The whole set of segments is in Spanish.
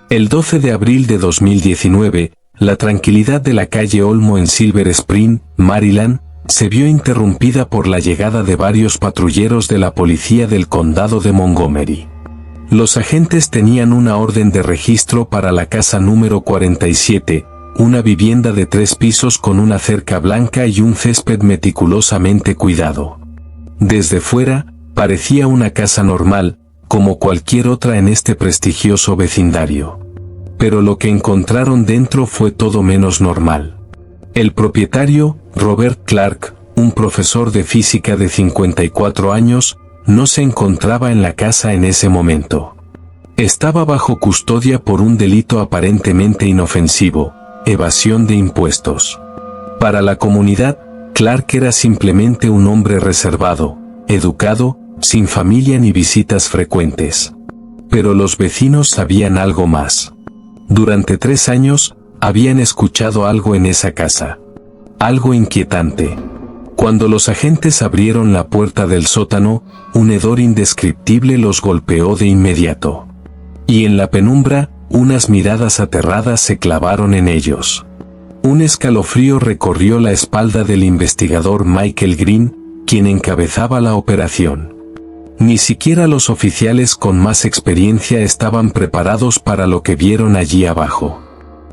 El 12 de abril de 2019, la tranquilidad de la calle Olmo en Silver Spring, Maryland, se vio interrumpida por la llegada de varios patrulleros de la policía del condado de Montgomery. Los agentes tenían una orden de registro para la casa número 47, una vivienda de 3 pisos con una cerca blanca y un césped meticulosamente cuidado. Desde fuera, parecía una casa normal, como cualquier otra en este prestigioso vecindario. Pero lo que encontraron dentro fue todo menos normal. El propietario, Robert Clark, un profesor de física de 54 años, no se encontraba en la casa en ese momento. Estaba bajo custodia por un delito aparentemente inofensivo, evasión de impuestos. Para la comunidad, Clark era simplemente un hombre reservado, educado, sin familia ni visitas frecuentes. Pero los vecinos sabían algo más. Durante 3 años, habían escuchado algo en esa casa. Algo inquietante. Cuando los agentes abrieron la puerta del sótano, un hedor indescriptible los golpeó de inmediato. Y en la penumbra, unas miradas aterradas se clavaron en ellos. Un escalofrío recorrió la espalda del investigador Michael Green, quien encabezaba la operación. Ni siquiera los oficiales con más experiencia estaban preparados para lo que vieron allí abajo.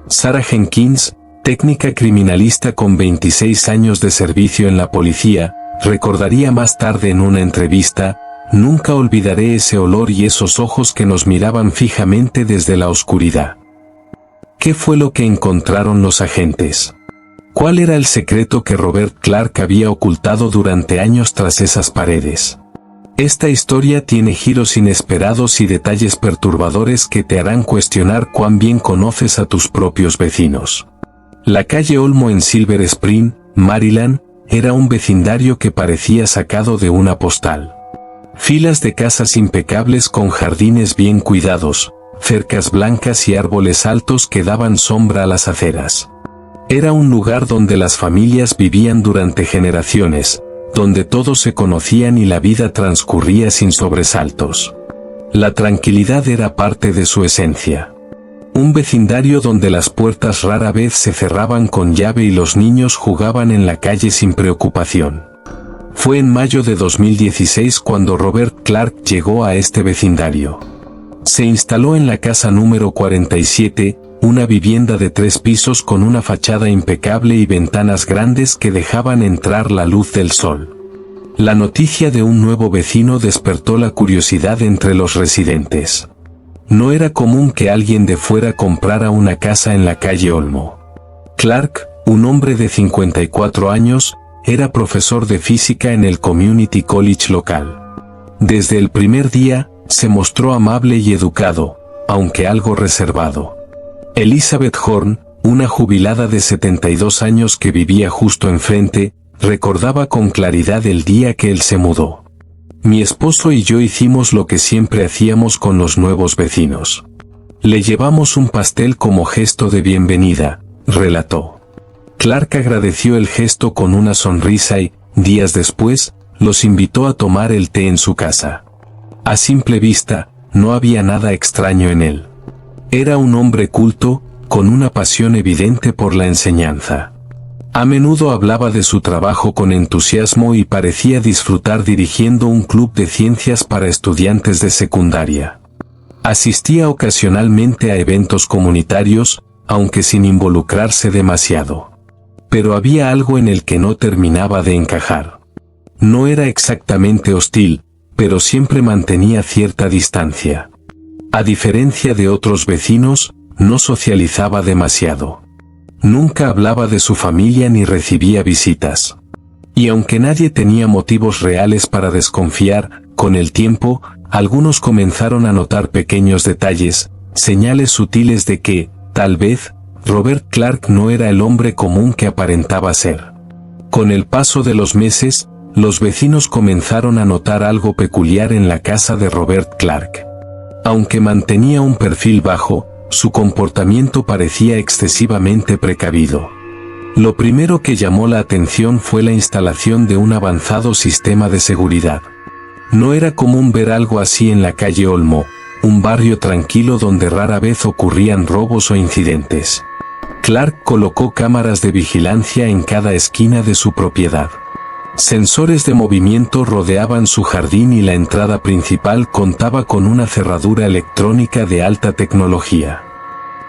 Sarah Jenkins, técnica criminalista con 26 años de servicio en la policía, recordaría más tarde en una entrevista: «Nunca olvidaré ese olor y esos ojos que nos miraban fijamente desde la oscuridad». ¿Qué fue lo que encontraron los agentes? ¿Cuál era el secreto que Robert Clark había ocultado durante años tras esas paredes? Esta historia tiene giros inesperados y detalles perturbadores que te harán cuestionar cuán bien conoces a tus propios vecinos. La calle Olmo en Silver Spring, Maryland, era un vecindario que parecía sacado de una postal. Filas de casas impecables con jardines bien cuidados, cercas blancas y árboles altos que daban sombra a las aceras. Era un lugar donde las familias vivían durante generaciones, donde todos se conocían y la vida transcurría sin sobresaltos. La tranquilidad era parte de su esencia. Un vecindario donde las puertas rara vez se cerraban con llave y los niños jugaban en la calle sin preocupación. Fue en mayo de 2016 cuando Robert Clark llegó a este vecindario. Se instaló en la casa número 47, una vivienda de 3 pisos con una fachada impecable y ventanas grandes que dejaban entrar la luz del sol. La noticia de un nuevo vecino despertó la curiosidad entre los residentes. No era común que alguien de fuera comprara una casa en la calle Olmo. Clark, un hombre de 54 años, era profesor de física en el Community College local. Desde el primer día, se mostró amable y educado, aunque algo reservado. Elizabeth Horn, una jubilada de 72 años que vivía justo enfrente, recordaba con claridad el día que él se mudó. «Mi esposo y yo hicimos lo que siempre hacíamos con los nuevos vecinos. Le llevamos un pastel como gesto de bienvenida», relató. Clark agradeció el gesto con una sonrisa y, días después, los invitó a tomar el té en su casa. A simple vista, no había nada extraño en él. Era un hombre culto, con una pasión evidente por la enseñanza. A menudo hablaba de su trabajo con entusiasmo y parecía disfrutar dirigiendo un club de ciencias para estudiantes de secundaria. Asistía ocasionalmente a eventos comunitarios, aunque sin involucrarse demasiado. Pero había algo en el que no terminaba de encajar. No era exactamente hostil, pero siempre mantenía cierta distancia. A diferencia de otros vecinos, no socializaba demasiado. Nunca hablaba de su familia ni recibía visitas. Y aunque nadie tenía motivos reales para desconfiar, con el tiempo, algunos comenzaron a notar pequeños detalles, señales sutiles de que, tal vez, Robert Clark no era el hombre común que aparentaba ser. Con el paso de los meses, los vecinos comenzaron a notar algo peculiar en la casa de Robert Clark. Aunque mantenía un perfil bajo, su comportamiento parecía excesivamente precavido. Lo primero que llamó la atención fue la instalación de un avanzado sistema de seguridad. No era común ver algo así en la calle Olmo, un barrio tranquilo donde rara vez ocurrían robos o incidentes. Clark colocó cámaras de vigilancia en cada esquina de su propiedad. Sensores de movimiento rodeaban su jardín y la entrada principal contaba con una cerradura electrónica de alta tecnología.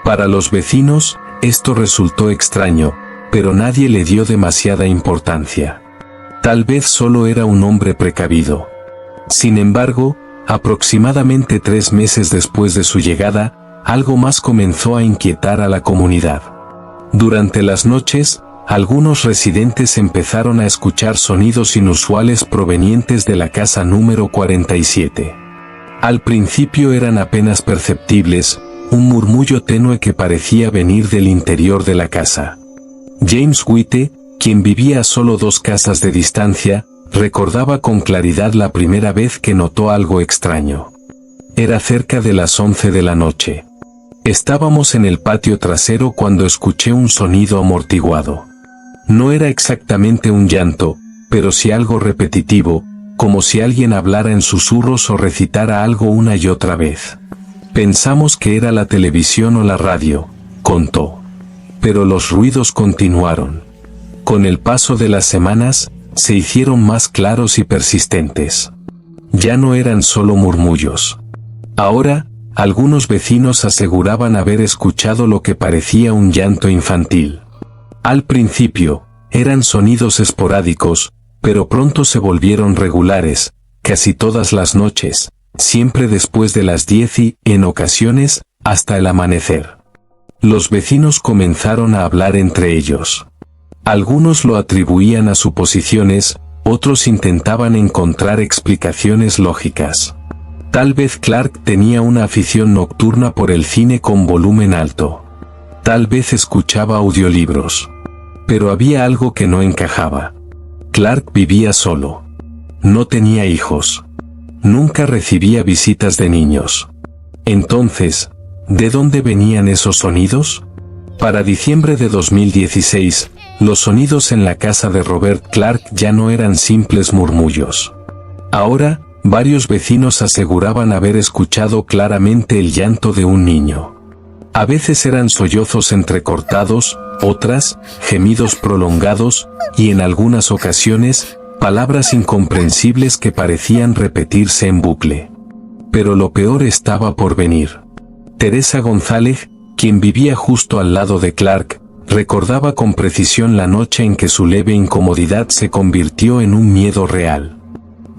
Para los vecinos, esto resultó extraño, pero nadie le dio demasiada importancia. Tal vez solo era un hombre precavido. Sin embargo, aproximadamente 3 meses después de su llegada, algo más comenzó a inquietar a la comunidad. Durante las noches, algunos residentes empezaron a escuchar sonidos inusuales provenientes de la casa número 47. Al principio eran apenas perceptibles, un murmullo tenue que parecía venir del interior de la casa. James White, quien vivía a solo 2 casas de distancia, recordaba con claridad la primera vez que notó algo extraño. Era cerca de las 11 de la noche. Estábamos en el patio trasero cuando escuché un sonido amortiguado. No era exactamente un llanto, pero sí algo repetitivo, como si alguien hablara en susurros o recitara algo una y otra vez. Pensamos que era la televisión o la radio, contó. Pero los ruidos continuaron. Con el paso de las semanas, se hicieron más claros y persistentes. Ya no eran solo murmullos. Ahora, algunos vecinos aseguraban haber escuchado lo que parecía un llanto infantil. Al principio, eran sonidos esporádicos, pero pronto se volvieron regulares, casi todas las noches, siempre después de las 10 y, en ocasiones, hasta el amanecer. Los vecinos comenzaron a hablar entre ellos. Algunos lo atribuían a suposiciones, otros intentaban encontrar explicaciones lógicas. Tal vez Clark tenía una afición nocturna por el cine con volumen alto. Tal vez escuchaba audiolibros. Pero había algo que no encajaba. Clark vivía solo. No tenía hijos. Nunca recibía visitas de niños. Entonces, ¿de dónde venían esos sonidos? Para diciembre de 2016, los sonidos en la casa de Robert Clark ya no eran simples murmullos. Ahora, varios vecinos aseguraban haber escuchado claramente el llanto de un niño. A veces eran sollozos entrecortados, otras, gemidos prolongados, y en algunas ocasiones, palabras incomprensibles que parecían repetirse en bucle. Pero lo peor estaba por venir. Teresa González, quien vivía justo al lado de Clark, recordaba con precisión la noche en que su leve incomodidad se convirtió en un miedo real.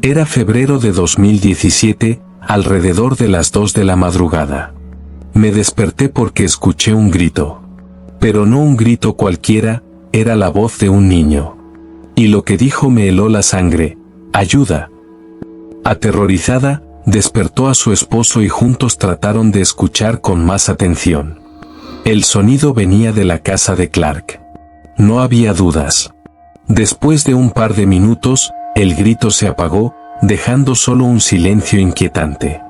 Era febrero de 2017, alrededor de las 2 de la madrugada. Me desperté porque escuché un grito. Pero no un grito cualquiera, era la voz de un niño. Y lo que dijo me heló la sangre: ¡ayuda! Aterrorizada, despertó a su esposo y juntos trataron de escuchar con más atención. El sonido venía de la casa de Clark. No había dudas. Después de un par de minutos, el grito se apagó, dejando solo un silencio inquietante.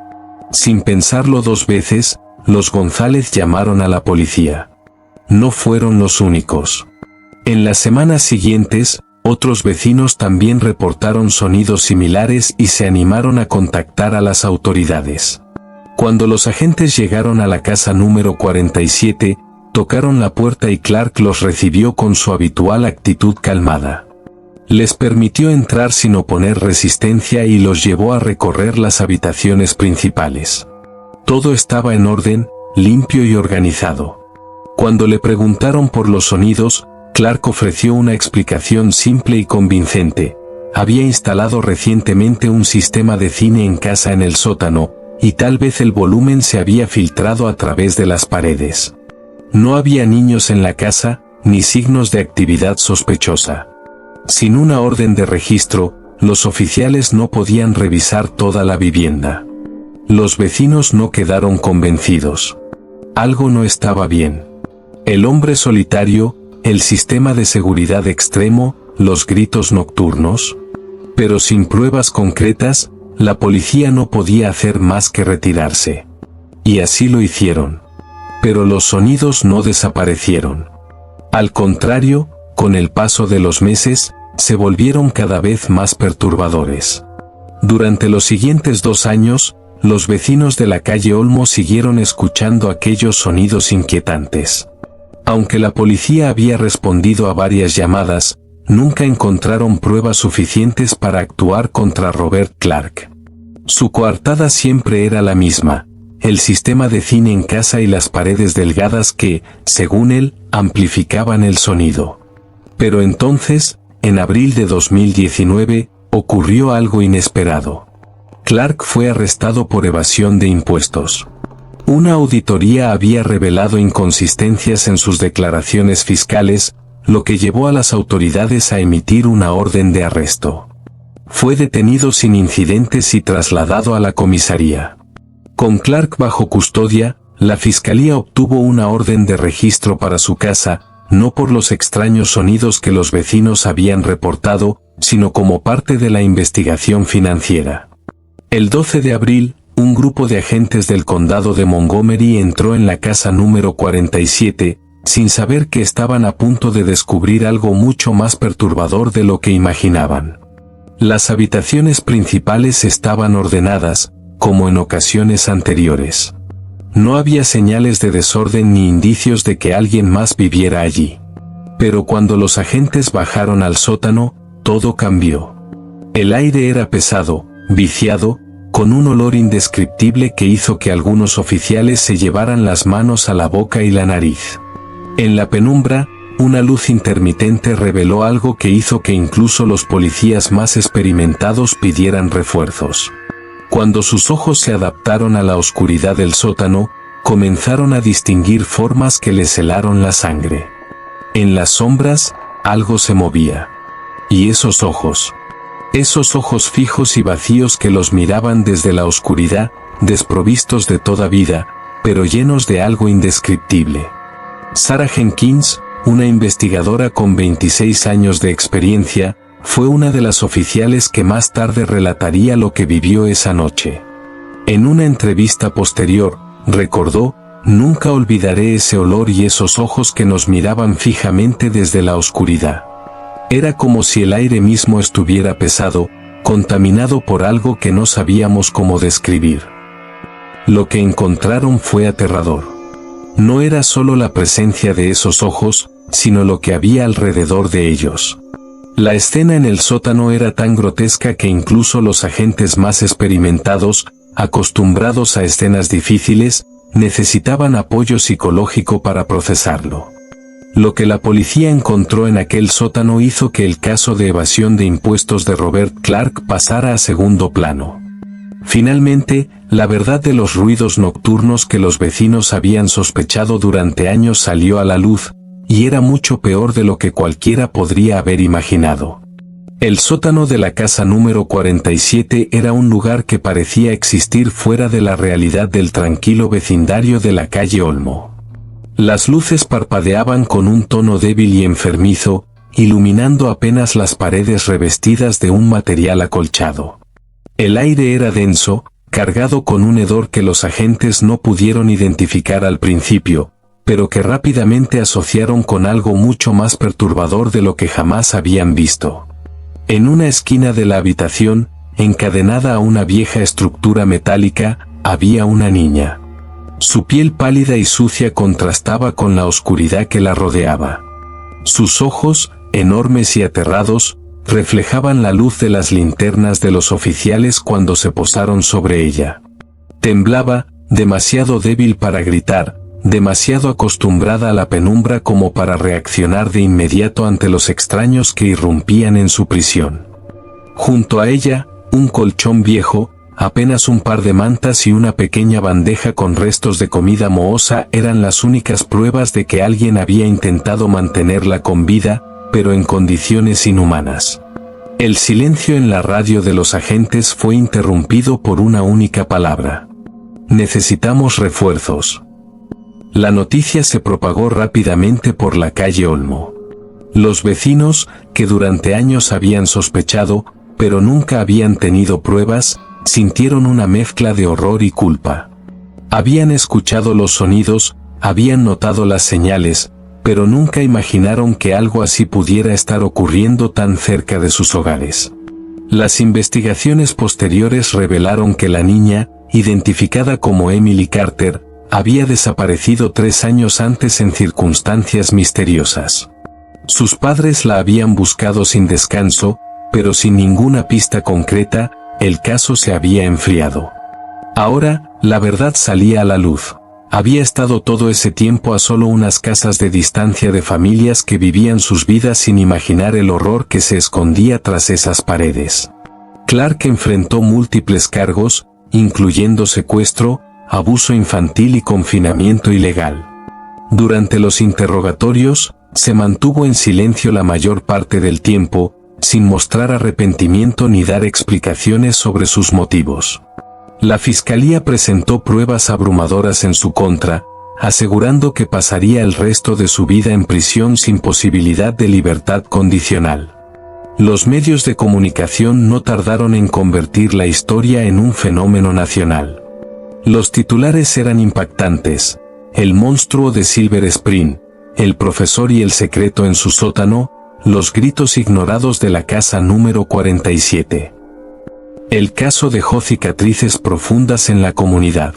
Sin pensarlo 2 veces, los González llamaron a la policía. No fueron los únicos. En las semanas siguientes, otros vecinos también reportaron sonidos similares y se animaron a contactar a las autoridades. Cuando los agentes llegaron a la casa número 47, tocaron la puerta y Clark los recibió con su habitual actitud calmada. Les permitió entrar sin oponer resistencia y los llevó a recorrer las habitaciones principales. Todo estaba en orden, limpio y organizado. Cuando le preguntaron por los sonidos, Clark ofreció una explicación simple y convincente. Había instalado recientemente un sistema de cine en casa en el sótano, y tal vez el volumen se había filtrado a través de las paredes. No había niños en la casa, ni signos de actividad sospechosa. Sin una orden de registro, los oficiales no podían revisar toda la vivienda. Los vecinos no quedaron convencidos. Algo no estaba bien. El hombre solitario, el sistema de seguridad extremo, los gritos nocturnos. Pero sin pruebas concretas, la policía no podía hacer más que retirarse. Y así lo hicieron. Pero los sonidos no desaparecieron. Al contrario, con el paso de los meses, se volvieron cada vez más perturbadores. Durante los siguientes 2 años, los vecinos de la calle Olmo siguieron escuchando aquellos sonidos inquietantes. Aunque la policía había respondido a varias llamadas, nunca encontraron pruebas suficientes para actuar contra Robert Clark. Su coartada siempre era la misma: el sistema de cine en casa y las paredes delgadas que, según él, amplificaban el sonido. Pero entonces, en abril de 2019, ocurrió algo inesperado. Clark fue arrestado por evasión de impuestos. Una auditoría había revelado inconsistencias en sus declaraciones fiscales, lo que llevó a las autoridades a emitir una orden de arresto. Fue detenido sin incidentes y trasladado a la comisaría. Con Clark bajo custodia, la fiscalía obtuvo una orden de registro para su casa, no por los extraños sonidos que los vecinos habían reportado, sino como parte de la investigación financiera. El 12 de abril, un grupo de agentes del condado de Montgomery entró en la casa número 47, sin saber que estaban a punto de descubrir algo mucho más perturbador de lo que imaginaban. Las habitaciones principales estaban ordenadas, como en ocasiones anteriores. No había señales de desorden ni indicios de que alguien más viviera allí. Pero cuando los agentes bajaron al sótano, todo cambió. El aire era pesado, viciado, con un olor indescriptible que hizo que algunos oficiales se llevaran las manos a la boca y la nariz. En la penumbra, una luz intermitente reveló algo que hizo que incluso los policías más experimentados pidieran refuerzos. Cuando sus ojos se adaptaron a la oscuridad del sótano, comenzaron a distinguir formas que les helaron la sangre. En las sombras, algo se movía. Y esos ojos fijos y vacíos que los miraban desde la oscuridad, desprovistos de toda vida, pero llenos de algo indescriptible. Sarah Jenkins, una investigadora con 26 años de experiencia, fue una de las oficiales que más tarde relataría lo que vivió esa noche. En una entrevista posterior, recordó: "Nunca olvidaré ese olor y esos ojos que nos miraban fijamente desde la oscuridad. Era como si el aire mismo estuviera pesado, contaminado por algo que no sabíamos cómo describir". Lo que encontraron fue aterrador. No era solo la presencia de esos ojos, sino lo que había alrededor de ellos. La escena en el sótano era tan grotesca que incluso los agentes más experimentados, acostumbrados a escenas difíciles, necesitaban apoyo psicológico para procesarlo. Lo que la policía encontró en aquel sótano hizo que el caso de evasión de impuestos de Robert Clark pasara a segundo plano. Finalmente, la verdad de los ruidos nocturnos que los vecinos habían sospechado durante años salió a la luz, y era mucho peor de lo que cualquiera podría haber imaginado. El sótano de la casa número 47 era un lugar que parecía existir fuera de la realidad del tranquilo vecindario de la calle Olmo. Las luces parpadeaban con un tono débil y enfermizo, iluminando apenas las paredes revestidas de un material acolchado. El aire era denso, cargado con un hedor que los agentes no pudieron identificar al principio, pero que rápidamente asociaron con algo mucho más perturbador de lo que jamás habían visto. En una esquina de la habitación, encadenada a una vieja estructura metálica, había una niña. Su piel pálida y sucia contrastaba con la oscuridad que la rodeaba. Sus ojos, enormes y aterrados, reflejaban la luz de las linternas de los oficiales cuando se posaron sobre ella. Temblaba, demasiado débil para gritar, demasiado acostumbrada a la penumbra como para reaccionar de inmediato ante los extraños que irrumpían en su prisión. Junto a ella, un colchón viejo, apenas un par de mantas y una pequeña bandeja con restos de comida mohosa eran las únicas pruebas de que alguien había intentado mantenerla con vida, pero en condiciones inhumanas. El silencio en la radio de los agentes fue interrumpido por una única palabra: "Necesitamos refuerzos". La noticia se propagó rápidamente por la calle Olmo. Los vecinos, que durante años habían sospechado, pero nunca habían tenido pruebas, sintieron una mezcla de horror y culpa. Habían escuchado los sonidos, habían notado las señales, pero nunca imaginaron que algo así pudiera estar ocurriendo tan cerca de sus hogares. Las investigaciones posteriores revelaron que la niña, identificada como Emily Carter, había desaparecido 3 años antes en circunstancias misteriosas. Sus padres la habían buscado sin descanso, pero sin ninguna pista concreta, el caso se había enfriado. Ahora, la verdad salía a la luz. Había estado todo ese tiempo a solo unas casas de distancia de familias que vivían sus vidas sin imaginar el horror que se escondía tras esas paredes. Clark enfrentó múltiples cargos, incluyendo secuestro, abuso infantil y confinamiento ilegal. Durante los interrogatorios, se mantuvo en silencio la mayor parte del tiempo, sin mostrar arrepentimiento ni dar explicaciones sobre sus motivos. La fiscalía presentó pruebas abrumadoras en su contra, asegurando que pasaría el resto de su vida en prisión sin posibilidad de libertad condicional. Los medios de comunicación no tardaron en convertir la historia en un fenómeno nacional. Los titulares eran impactantes: el monstruo de Silver Spring, el profesor y el secreto en su sótano, los gritos ignorados de la casa número 47. El caso dejó cicatrices profundas en la comunidad.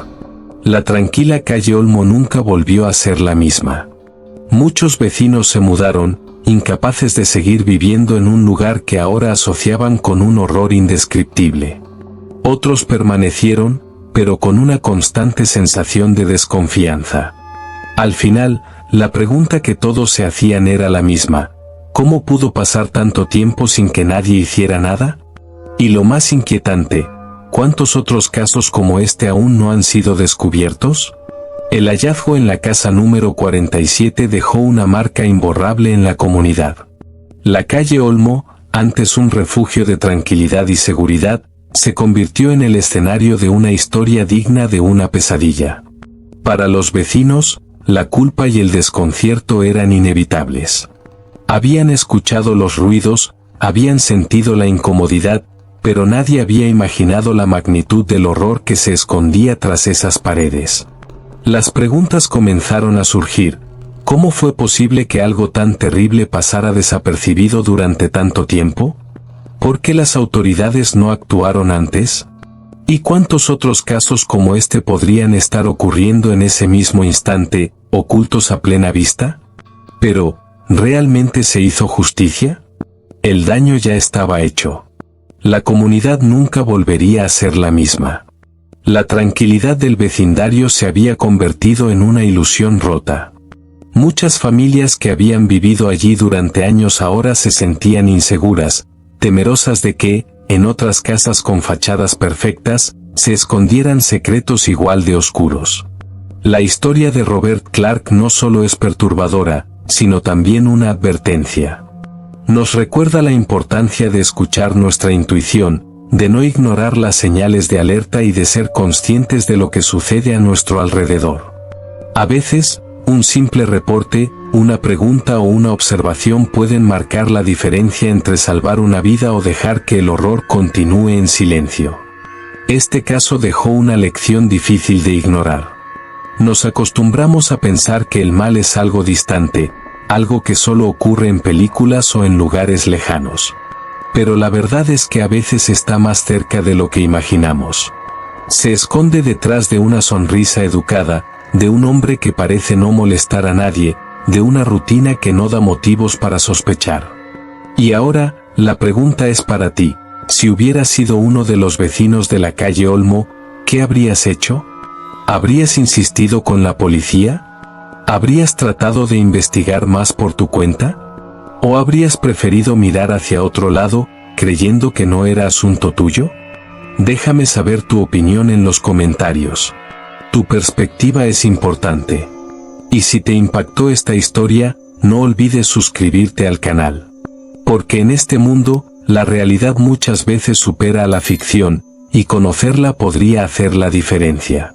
La tranquila calle Olmo nunca volvió a ser la misma. Muchos vecinos se mudaron, incapaces de seguir viviendo en un lugar que ahora asociaban con un horror indescriptible. Otros permanecieron, pero con una constante sensación de desconfianza. Al final, la pregunta que todos se hacían era la misma: ¿cómo pudo pasar tanto tiempo sin que nadie hiciera nada? Y lo más inquietante, ¿cuántos otros casos como este aún no han sido descubiertos? El hallazgo en la casa número 47 dejó una marca imborrable en la comunidad. La calle Olmo, antes un refugio de tranquilidad y seguridad, se convirtió en el escenario de una historia digna de una pesadilla. Para los vecinos, la culpa y el desconcierto eran inevitables. Habían escuchado los ruidos, habían sentido la incomodidad, pero nadie había imaginado la magnitud del horror que se escondía tras esas paredes. Las preguntas comenzaron a surgir: ¿cómo fue posible que algo tan terrible pasara desapercibido durante tanto tiempo? ¿Por qué las autoridades no actuaron antes? ¿Y cuántos otros casos como este podrían estar ocurriendo en ese mismo instante, ocultos a plena vista? Pero, ¿realmente se hizo justicia? El daño ya estaba hecho. La comunidad nunca volvería a ser la misma. La tranquilidad del vecindario se había convertido en una ilusión rota. Muchas familias que habían vivido allí durante años ahora se sentían inseguras, temerosas de que, en otras casas con fachadas perfectas, se escondieran secretos igual de oscuros. La historia de Robert Clark no solo es perturbadora, sino también una advertencia. Nos recuerda la importancia de escuchar nuestra intuición, de no ignorar las señales de alerta y de ser conscientes de lo que sucede a nuestro alrededor. A veces, un simple reporte, una pregunta o una observación pueden marcar la diferencia entre salvar una vida o dejar que el horror continúe en silencio. Este caso dejó una lección difícil de ignorar. Nos acostumbramos a pensar que el mal es algo distante, algo que solo ocurre en películas o en lugares lejanos. Pero la verdad es que a veces está más cerca de lo que imaginamos. Se esconde detrás de una sonrisa educada, de un hombre que parece no molestar a nadie, de una rutina que no da motivos para sospechar. Y ahora, la pregunta es para ti: si hubieras sido uno de los vecinos de la calle Olmo, ¿qué habrías hecho? ¿Habrías insistido con la policía? ¿Habrías tratado de investigar más por tu cuenta? ¿O habrías preferido mirar hacia otro lado, creyendo que no era asunto tuyo? Déjame saber tu opinión en los comentarios. Tu perspectiva es importante. Y si te impactó esta historia, no olvides suscribirte al canal. Porque en este mundo, la realidad muchas veces supera a la ficción, y conocerla podría hacer la diferencia.